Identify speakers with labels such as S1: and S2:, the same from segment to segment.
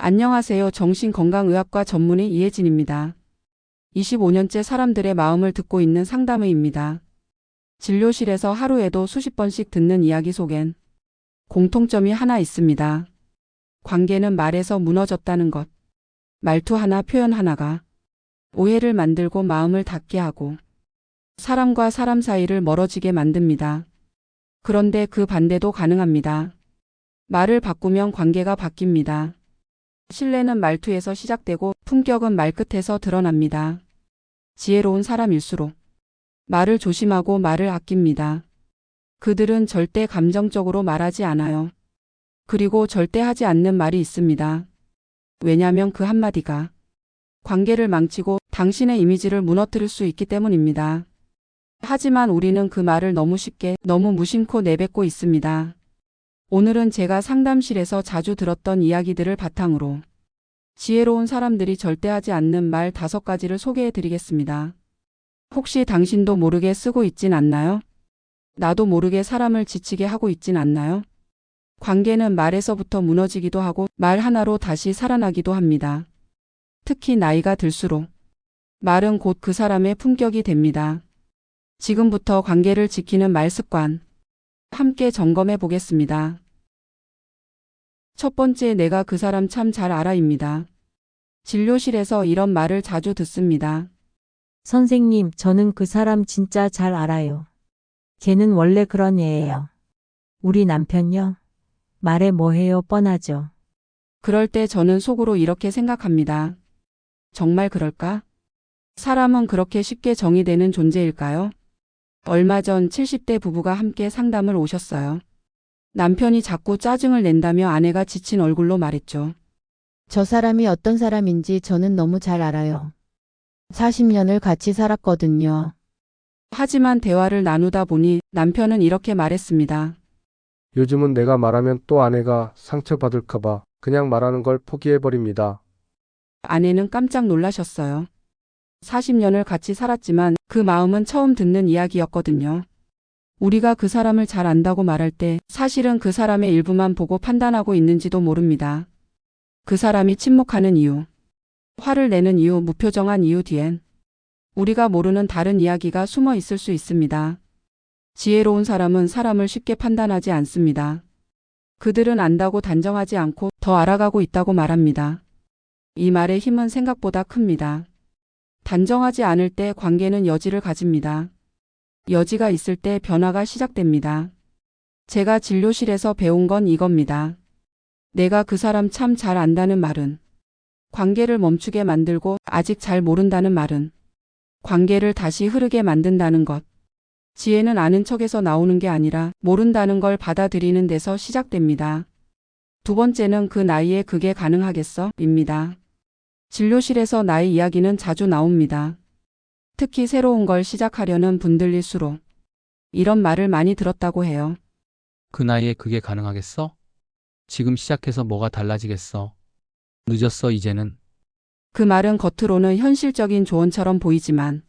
S1: 안녕하세요. 정신건강의학과 전문의 이혜진입니다. 25년째 사람들의 마음을 듣고 있는 상담의입니다. 진료실에서 하루에도 수십 번씩 듣는 이야기 속엔 공통점이 하나 있습니다. 관계는 말에서 무너졌다는 것. 말투 하나, 표현 하나가 오해를 만들고 마음을 닫게 하고 사람과 사람 사이를 멀어지게 만듭니다. 그런데 그 반대도 가능합니다. 말을 바꾸면 관계가 바뀝니다. 신뢰는 말투에서 시작되고 품격은 말끝에서 드러납니다. 지혜로운 사람일수록 말을 조심하고 말을 아낍니다. 그들은 절대 감정적으로 말하지 않아요. 그리고 절대 하지 않는 말이 있습니다. 왜냐하면 그 한마디가 관계를 망치고 당신의 이미지를 무너뜨릴 수 있기 때문입니다. 하지만 우리는 그 말을 너무 쉽게, 너무 무심코 내뱉고 있습니다. 오늘은 제가 상담실에서 자주 들었던 이야기들을 바탕으로 지혜로운 사람들이 절대 하지 않는 말 5가지를 소개해 드리겠습니다. 혹시 당신도 모르게 쓰고 있진 않나요? 나도 모르게 사람을 지치게 하고 있진 않나요? 관계는 말에서부터 무너지기도 하고 말 하나로 다시 살아나기도 합니다. 특히 나이가 들수록 말은 곧 그 사람의 품격이 됩니다. 지금부터 관계를 지키는 말 습관 함께 점검해 보겠습니다. 첫 번째, 내가 그 사람 참 잘 알아입니다. 진료실에서 이런 말을 자주 듣습니다.
S2: 선생님, 저는 그 사람 진짜 잘 알아요. 걔는 원래 그런 애예요. 우리 남편요? 말해 뭐해요 뻔하죠.
S1: 그럴 때 저는 속으로 이렇게 생각합니다. 정말 그럴까? 사람은 그렇게 쉽게 정의되는 존재일까요? 얼마 전 70대 부부가 함께 상담을 오셨어요. 남편이 자꾸 짜증을 낸다며 아내가 지친 얼굴로 말했죠.
S3: 저 사람이 어떤 사람인지 저는 너무 잘 알아요. 40년을 같이 살았거든요.
S1: 하지만 대화를 나누다 보니 남편은 이렇게 말했습니다.
S4: 요즘은 내가 말하면 또 아내가 상처받을까봐 그냥 말하는 걸 포기해버립니다.
S1: 아내는 깜짝 놀라셨어요. 40년을 같이 살았지만 그 마음은 처음 듣는 이야기였거든요. 우리가 그 사람을 잘 안다고 말할 때 사실은 그 사람의 일부만 보고 판단하고 있는지도 모릅니다. 그 사람이 침묵하는 이유, 화를 내는 이유, 무표정한 이유 뒤엔 우리가 모르는 다른 이야기가 숨어 있을 수 있습니다. 지혜로운 사람은 사람을 쉽게 판단하지 않습니다. 그들은 안다고 단정하지 않고 더 알아가고 있다고 말합니다. 이 말의 힘은 생각보다 큽니다. 단정하지 않을 때 관계는 여지를 가집니다. 여지가 있을 때 변화가 시작됩니다. 제가 진료실에서 배운 건 이겁니다. 내가 그 사람 참 잘 안다는 말은 관계를 멈추게 만들고 아직 잘 모른다는 말은 관계를 다시 흐르게 만든다는 것. 지혜는 아는 척에서 나오는 게 아니라 모른다는 걸 받아들이는 데서 시작됩니다. 두 번째는 그 나이에 그게 가능하겠어? 입니다. 진료실에서 나이 이야기는 자주 나옵니다. 특히 새로운 걸 시작하려는 분들일수록 이런 말을 많이 들었다고 해요.
S5: 그 나이에 그게 가능하겠어? 지금 시작해서 뭐가 달라지겠어? 늦었어 이제는.
S1: 그 말은 겉으로는 현실적인 조언처럼 보이지만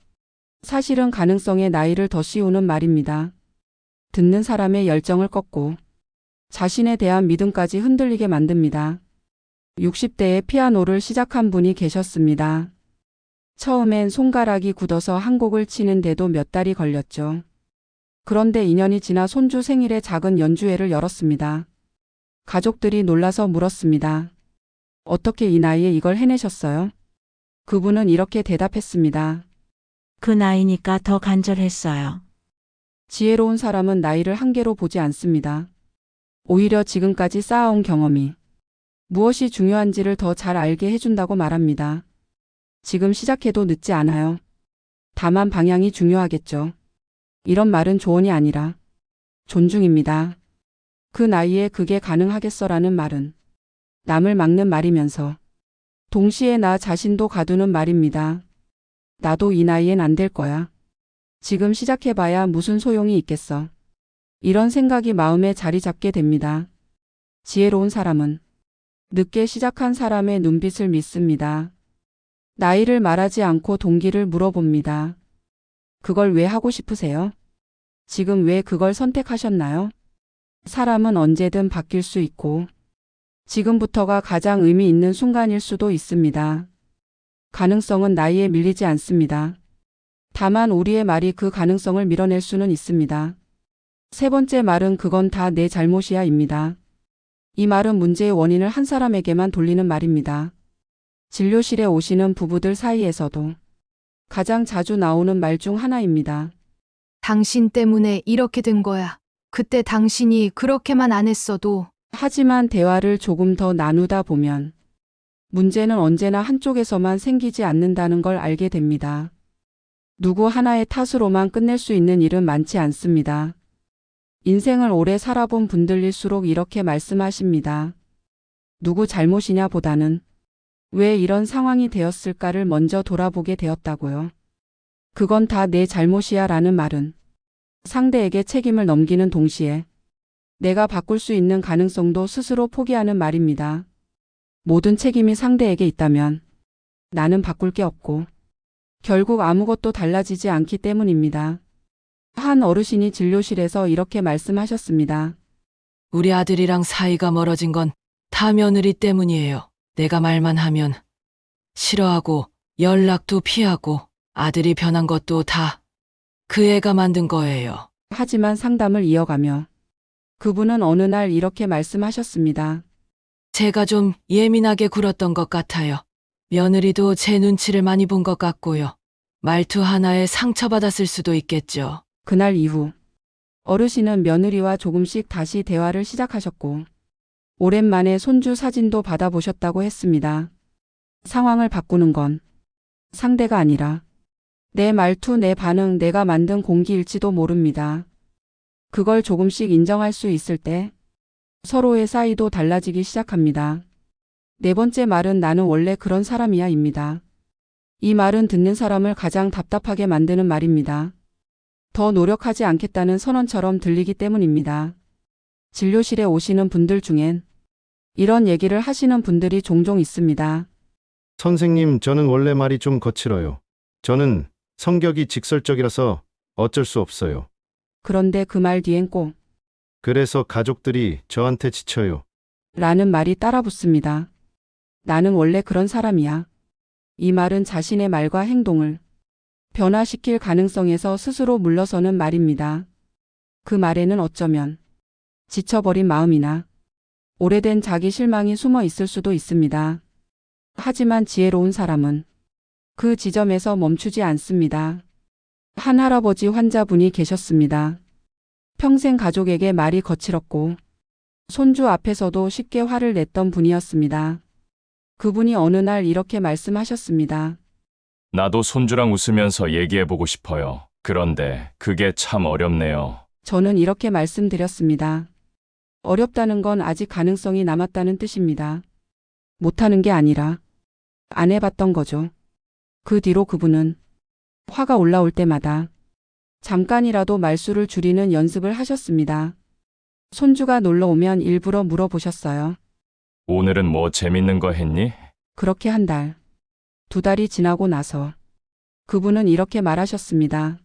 S1: 사실은 가능성의 나이를 더 씌우는 말입니다. 듣는 사람의 열정을 꺾고 자신에 대한 믿음까지 흔들리게 만듭니다. 60대에 피아노를 시작한 분이 계셨습니다. 처음엔 손가락이 굳어서 한 곡을 치는데도 몇 달이 걸렸죠. 그런데 2년이 지나 손주 생일에 작은 연주회를 열었습니다. 가족들이 놀라서 물었습니다. 어떻게 이 나이에 이걸 해내셨어요? 그분은 이렇게 대답했습니다.
S2: 그 나이니까 더 간절했어요.
S1: 지혜로운 사람은 나이를 한계로 보지 않습니다. 오히려 지금까지 쌓아온 경험이 무엇이 중요한지를 더 잘 알게 해준다고 말합니다. 지금 시작해도 늦지 않아요. 다만 방향이 중요하겠죠. 이런 말은 조언이 아니라 존중입니다. 그 나이에 그게 가능하겠어라는 말은 남을 막는 말이면서 동시에 나 자신도 가두는 말입니다. 나도 이 나이엔 안 될 거야. 지금 시작해봐야 무슨 소용이 있겠어. 이런 생각이 마음에 자리 잡게 됩니다. 지혜로운 사람은 늦게 시작한 사람의 눈빛을 믿습니다. 나이를 말하지 않고 동기를 물어봅니다. 그걸 왜 하고 싶으세요? 지금 왜 그걸 선택하셨나요? 사람은 언제든 바뀔 수 있고 지금부터가 가장 의미 있는 순간일 수도 있습니다. 가능성은 나이에 밀리지 않습니다. 다만 우리의 말이 그 가능성을 밀어낼 수는 있습니다. 세 번째 말은 그건 다 내 잘못이야입니다. 이 말은 문제의 원인을 한 사람에게만 돌리는 말입니다. 진료실에 오시는 부부들 사이에서도 가장 자주 나오는 말 중 하나입니다.
S6: 당신 때문에 이렇게 된 거야. 그때 당신이 그렇게만 안 했어도.
S1: 하지만 대화를 조금 더 나누다 보면 문제는 언제나 한쪽에서만 생기지 않는다는 걸 알게 됩니다. 누구 하나의 탓으로만 끝낼 수 있는 일은 많지 않습니다. 인생을 오래 살아본 분들일수록 이렇게 말씀하십니다. 누구 잘못이냐 보다는 왜 이런 상황이 되었을까를 먼저 돌아보게 되었다고요. 그건 다 내 잘못이야 라는 말은 상대에게 책임을 넘기는 동시에 내가 바꿀 수 있는 가능성도 스스로 포기하는 말입니다. 모든 책임이 상대에게 있다면 나는 바꿀 게 없고 결국 아무것도 달라지지 않기 때문입니다. 한 어르신이 진료실에서 이렇게 말씀하셨습니다.
S7: 우리 아들이랑 사이가 멀어진 건 다 며느리 때문이에요. 내가 말만 하면 싫어하고 연락도 피하고 아들이 변한 것도 다 그 애가 만든 거예요.
S1: 하지만 상담을 이어가며 그분은 어느 날 이렇게 말씀하셨습니다.
S7: 제가 좀 예민하게 굴었던 것 같아요. 며느리도 제 눈치를 많이 본 것 같고요. 말투 하나에 상처받았을 수도 있겠죠.
S1: 그날 이후 어르신은 며느리와 조금씩 다시 대화를 시작하셨고 오랜만에 손주 사진도 받아보셨다고 했습니다. 상황을 바꾸는 건 상대가 아니라 내 말투, 내 반응, 내가 만든 공기일지도 모릅니다. 그걸 조금씩 인정할 수 있을 때 서로의 사이도 달라지기 시작합니다. 네 번째 말은 나는 원래 그런 사람이야입니다. 이 말은 듣는 사람을 가장 답답하게 만드는 말입니다. 더 노력하지 않겠다는 선언처럼 들리기 때문입니다. 진료실에 오시는 분들 중엔 이런 얘기를 하시는 분들이 종종 있습니다.
S8: 선생님, 저는 원래 말이 좀 거칠어요. 저는 성격이 직설적이라서 어쩔 수 없어요.
S1: 그런데 그 말 뒤엔 꼭
S8: 그래서 가족들이 저한테 지쳐요.
S1: 라는 말이 따라 붙습니다. 나는 원래 그런 사람이야. 이 말은 자신의 말과 행동을 변화시킬 가능성에서 스스로 물러서는 말입니다. 그 말에는 어쩌면 지쳐버린 마음이나 오래된 자기 실망이 숨어 있을 수도 있습니다. 하지만 지혜로운 사람은 그 지점에서 멈추지 않습니다. 한 할아버지 환자분이 계셨습니다. 평생 가족에게 말이 거칠었고 손주 앞에서도 쉽게 화를 냈던 분이었습니다. 그분이 어느 날 이렇게 말씀하셨습니다.
S9: 나도 손주랑 웃으면서 얘기해보고 싶어요. 그런데 그게 참 어렵네요.
S1: 저는 이렇게 말씀드렸습니다. 어렵다는 건 아직 가능성이 남았다는 뜻입니다. 못하는 게 아니라 안 해봤던 거죠. 그 뒤로 그분은 화가 올라올 때마다 잠깐이라도 말수를 줄이는 연습을 하셨습니다. 손주가 놀러 오면 일부러 물어보셨어요.
S9: 오늘은 뭐 재밌는 거 했니?
S1: 그렇게 한 달, 두 달이 지나고 나서 그분은 이렇게 말하셨습니다.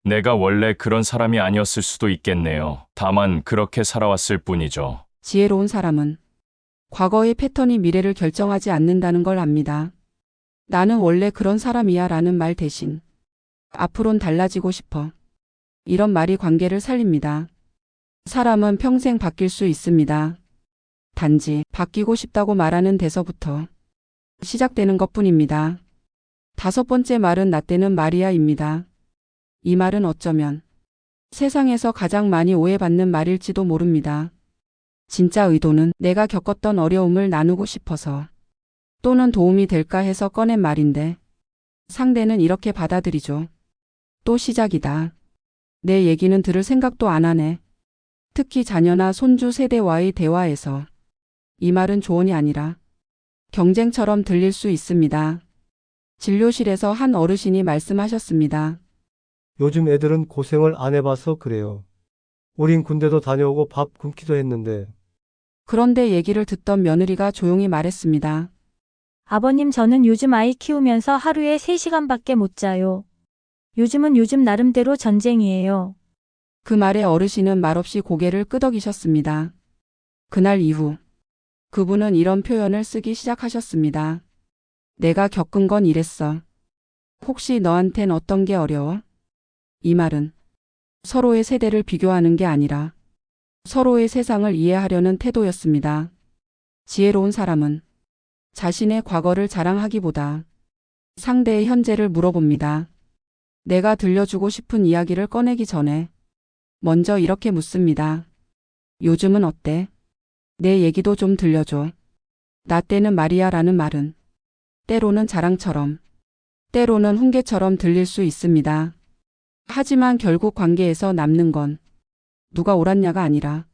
S9: 내가 원래 그런 사람이 아니었을 수도 있겠네요. 다만 그렇게 살아왔을 뿐이죠.
S1: 지혜로운 사람은 과거의 패턴이 미래를 결정하지 않는다는 걸 압니다. 나는 원래 그런 사람이야 라는 말 대신 앞으론 달라지고 싶어. 이런 말이 관계를 살립니다. 사람은 평생 바뀔 수 있습니다. 단지 바뀌고 싶다고 말하는 데서부터 시작되는 것뿐입니다. 다섯 번째 말은 나 때는 말이야입니다. 이 말은 어쩌면 세상에서 가장 많이 오해받는 말일지도 모릅니다. 진짜 의도는 내가 겪었던 어려움을 나누고 싶어서 또는 도움이 될까 해서 꺼낸 말인데 상대는 이렇게 받아들이죠. 또 시작이다. 내 얘기는 들을 생각도 안 하네. 특히 자녀나 손주 세대와의 대화에서 이 말은 조언이 아니라 경쟁처럼 들릴 수 있습니다. 진료실에서 한 어르신이 말씀하셨습니다.
S10: 요즘 애들은 고생을 안 해봐서 그래요. 우린 군대도 다녀오고 밥 굶기도 했는데.
S1: 그런데 얘기를 듣던 며느리가 조용히 말했습니다.
S11: 아버님, 저는 요즘 아이 키우면서 하루에 3시간밖에 못 자요. 요즘은 요즘 나름대로 전쟁이에요.
S1: 그 말에 어르신은 말없이 고개를 끄덕이셨습니다. 그날 이후 그분은 이런 표현을 쓰기 시작하셨습니다. 내가 겪은 건 이랬어. 혹시 너한텐 어떤 게 어려워? 이 말은 서로의 세대를 비교하는 게 아니라 서로의 세상을 이해하려는 태도였습니다. 지혜로운 사람은 자신의 과거를 자랑하기보다 상대의 현재를 물어봅니다. 내가 들려주고 싶은 이야기를 꺼내기 전에 먼저 이렇게 묻습니다. 요즘은 어때? 내 얘기도 좀 들려줘. 나 때는 말이야 라는 말은 때로는 자랑처럼, 때로는 훈계처럼 들릴 수 있습니다. 하지만 결국 관계에서 남는 건 누가 옳았냐가 아니라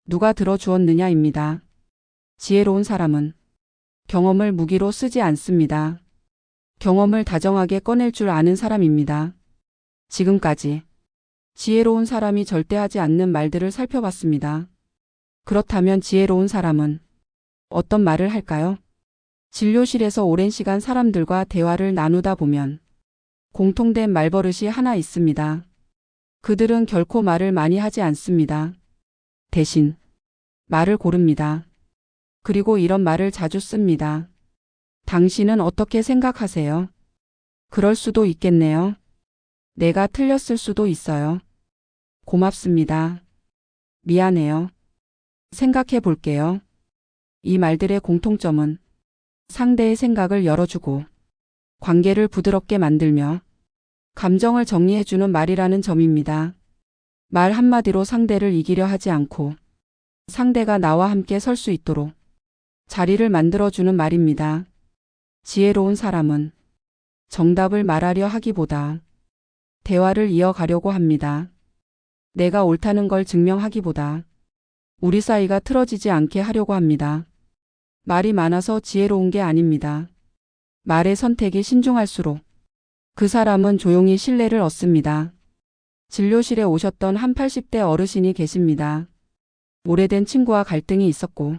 S1: 누가 들어주었느냐입니다. 지혜로운 사람은 경험을 무기로 쓰지 않습니다. 경험을 다정하게 꺼낼 줄 아는 사람입니다. 지금까지 지혜로운 사람이 절대 하지 않는 말들을 살펴봤습니다. 그렇다면 지혜로운 사람은 어떤 말을 할까요? 진료실에서 오랜 시간 사람들과 대화를 나누다 보면 공통된 말버릇이 하나 있습니다. 그들은 결코 말을 많이 하지 않습니다. 대신 말을 고릅니다. 그리고 이런 말을 자주 씁니다. 당신은 어떻게 생각하세요? 그럴 수도 있겠네요. 내가 틀렸을 수도 있어요. 고맙습니다. 미안해요. 생각해 볼게요. 이 말들의 공통점은 상대의 생각을 열어주고 관계를 부드럽게 만들며 감정을 정리해주는 말이라는 점입니다. 말 한마디로 상대를 이기려 하지 않고 상대가 나와 함께 설 수 있도록 자리를 만들어주는 말입니다. 지혜로운 사람은 정답을 말하려 하기보다 대화를 이어가려고 합니다. 내가 옳다는 걸 증명하기보다 우리 사이가 틀어지지 않게 하려고 합니다. 말이 많아서 지혜로운 게 아닙니다. 말의 선택이 신중할수록 그 사람은 조용히 신뢰를 얻습니다. 진료실에 오셨던 한 80대 어르신이 계십니다. 오래된 친구와 갈등이 있었고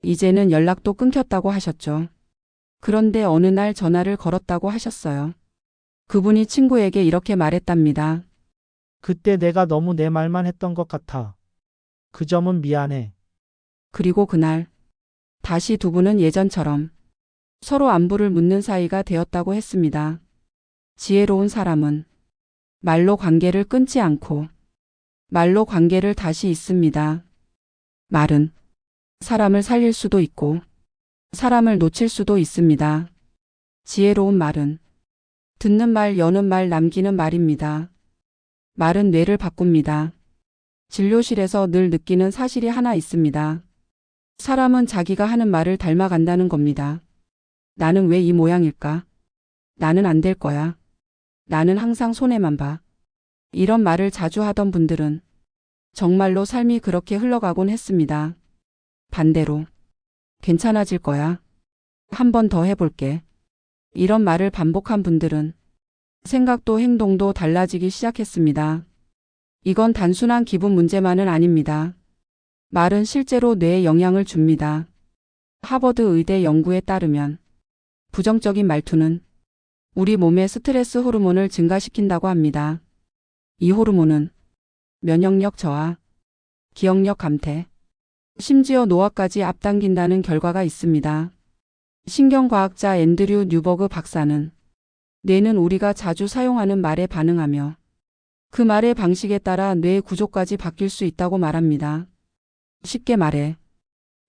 S1: 이제는 연락도 끊겼다고 하셨죠. 그런데 어느 날 전화를 걸었다고 하셨어요. 그분이 친구에게 이렇게 말했답니다.
S12: 그때 내가 너무 내 말만 했던 것 같아. 그 점은 미안해.
S1: 그리고 그날 다시 두 분은 예전처럼 서로 안부를 묻는 사이가 되었다고 했습니다. 지혜로운 사람은 말로 관계를 끊지 않고 말로 관계를 다시 잇습니다. 말은 사람을 살릴 수도 있고 사람을 놓칠 수도 있습니다. 지혜로운 말은 듣는 말, 여는 말, 남기는 말입니다. 말은 뇌를 바꿉니다. 진료실에서 늘 느끼는 사실이 하나 있습니다. 사람은 자기가 하는 말을 닮아간다는 겁니다. 나는 왜 이 모양일까? 나는 안 될 거야. 나는 항상 손해만 봐. 이런 말을 자주 하던 분들은 정말로 삶이 그렇게 흘러가곤 했습니다. 반대로 괜찮아질 거야. 한 번 더 해볼게. 이런 말을 반복한 분들은 생각도 행동도 달라지기 시작했습니다. 이건 단순한 기분 문제만은 아닙니다. 말은 실제로 뇌에 영향을 줍니다. 하버드 의대 연구에 따르면 부정적인 말투는 우리 몸의 스트레스 호르몬을 증가시킨다고 합니다. 이 호르몬은 면역력 저하, 기억력 감퇴, 심지어 노화까지 앞당긴다는 결과가 있습니다. 신경과학자 앤드류 뉴버그 박사는 뇌는 우리가 자주 사용하는 말에 반응하며 그 말의 방식에 따라 뇌 구조까지 바뀔 수 있다고 말합니다. 쉽게 말해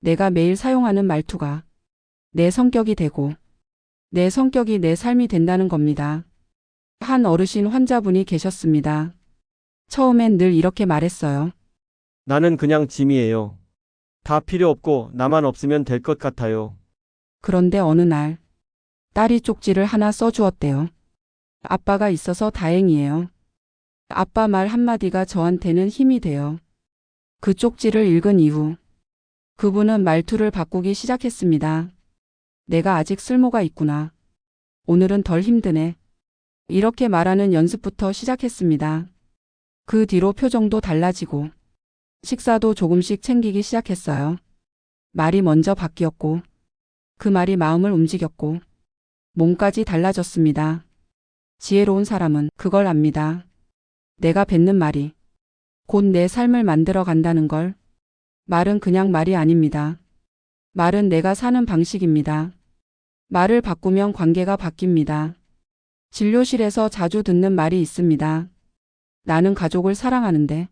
S1: 내가 매일 사용하는 말투가 내 성격이 되고 내 성격이 내 삶이 된다는 겁니다. 한 어르신 환자분이 계셨습니다. 처음엔 늘 이렇게 말했어요.
S10: 나는 그냥 짐이에요. 다 필요 없고 나만 없으면 될 것 같아요.
S1: 그런데 어느 날 딸이 쪽지를 하나 써주었대요. 아빠가 있어서 다행이에요. 아빠 말 한마디가 저한테는 힘이 돼요. 그 쪽지를 읽은 이후 그분은 말투를 바꾸기 시작했습니다. 내가 아직 쓸모가 있구나. 오늘은 덜 힘드네. 이렇게 말하는 연습부터 시작했습니다. 그 뒤로 표정도 달라지고 식사도 조금씩 챙기기 시작했어요. 말이 먼저 바뀌었고 그 말이 마음을 움직였고 몸까지 달라졌습니다. 지혜로운 사람은 그걸 압니다. 내가 뱉는 말이 곧 내 삶을 만들어 간다는 걸. 말은 그냥 말이 아닙니다. 말은 내가 사는 방식입니다. 말을 바꾸면 관계가 바뀝니다. 진료실에서 자주 듣는 말이 있습니다. 나는 가족을 사랑하는데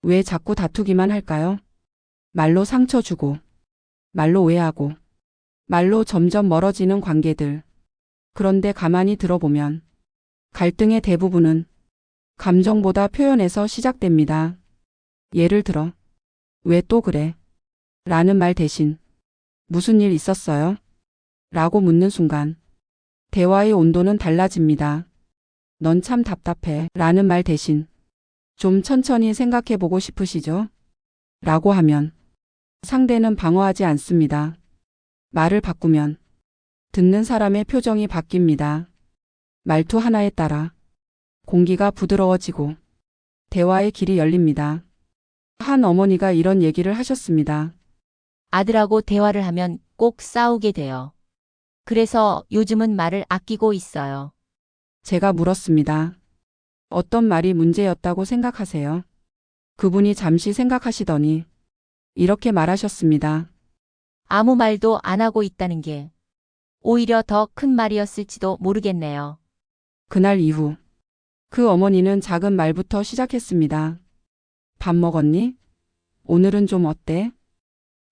S1: 왜 자꾸 다투기만 할까요? 말로 상처 주고, 말로 오해하고, 말로 점점 멀어지는 관계들. 그런데 가만히 들어보면 갈등의 대부분은 감정보다 표현에서 시작됩니다. 예를 들어, 왜 또 그래? 라는 말 대신 무슨 일 있었어요? 라고 묻는 순간 대화의 온도는 달라집니다. 넌 참 답답해. 라는 말 대신 좀 천천히 생각해 보고 싶으시죠? 라고 하면 상대는 방어하지 않습니다. 말을 바꾸면 듣는 사람의 표정이 바뀝니다. 말투 하나에 따라 공기가 부드러워지고 대화의 길이 열립니다. 한 어머니가 이런 얘기를 하셨습니다.
S13: 아들하고 대화를 하면 꼭 싸우게 돼요. 그래서 요즘은 말을 아끼고 있어요.
S1: 제가 물었습니다. 어떤 말이 문제였다고 생각하세요? 그분이 잠시 생각하시더니 이렇게 말하셨습니다.
S13: 아무 말도 안 하고 있다는 게 오히려 더 큰 말이었을지도 모르겠네요.
S1: 그날 이후 그 어머니는 작은 말부터 시작했습니다. 밥 먹었니? 오늘은 좀 어때?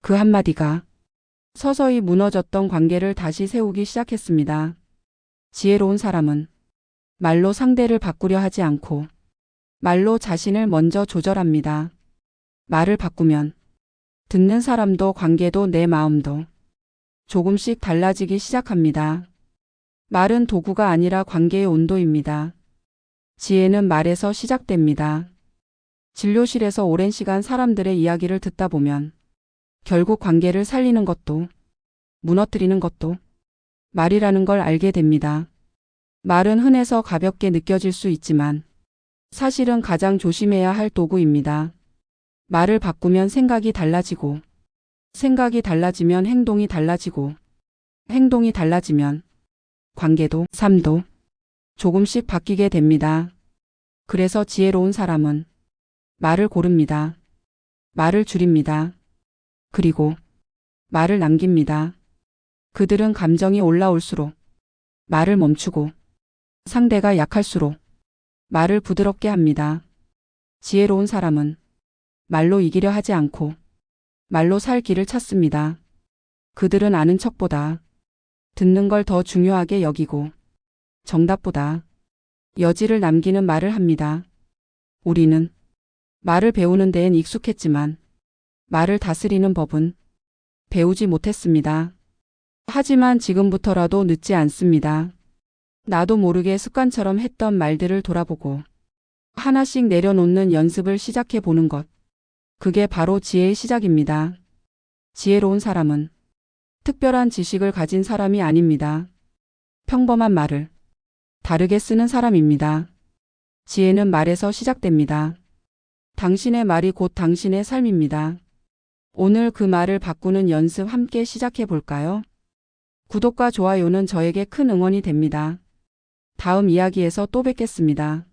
S1: 그 한마디가 서서히 무너졌던 관계를 다시 세우기 시작했습니다. 지혜로운 사람은 말로 상대를 바꾸려 하지 않고 말로 자신을 먼저 조절합니다. 말을 바꾸면 듣는 사람도 관계도 내 마음도 조금씩 달라지기 시작합니다. 말은 도구가 아니라 관계의 온도입니다. 지혜는 말에서 시작됩니다. 진료실에서 오랜 시간 사람들의 이야기를 듣다 보면 결국 관계를 살리는 것도 무너뜨리는 것도 말이라는 걸 알게 됩니다. 말은 흔해서 가볍게 느껴질 수 있지만 사실은 가장 조심해야 할 도구입니다. 말을 바꾸면 생각이 달라지고, 생각이 달라지면 행동이 달라지고, 행동이 달라지면 관계도, 삶도 조금씩 바뀌게 됩니다. 그래서 지혜로운 사람은 말을 고릅니다. 말을 줄입니다. 그리고 말을 남깁니다. 그들은 감정이 올라올수록 말을 멈추고 상대가 약할수록 말을 부드럽게 합니다. 지혜로운 사람은 말로 이기려 하지 않고 말로 살 길을 찾습니다. 그들은 아는 척보다 듣는 걸 더 중요하게 여기고 정답보다 여지를 남기는 말을 합니다. 우리는 말을 배우는 데엔 익숙했지만 말을 다스리는 법은 배우지 못했습니다. 하지만 지금부터라도 늦지 않습니다. 나도 모르게 습관처럼 했던 말들을 돌아보고 하나씩 내려놓는 연습을 시작해 보는 것. 그게 바로 지혜의 시작입니다. 지혜로운 사람은 특별한 지식을 가진 사람이 아닙니다. 평범한 말을 다르게 쓰는 사람입니다. 지혜는 말에서 시작됩니다. 당신의 말이 곧 당신의 삶입니다. 오늘 그 말을 바꾸는 연습 함께 시작해 볼까요? 구독과 좋아요는 저에게 큰 응원이 됩니다. 다음 이야기에서 또 뵙겠습니다.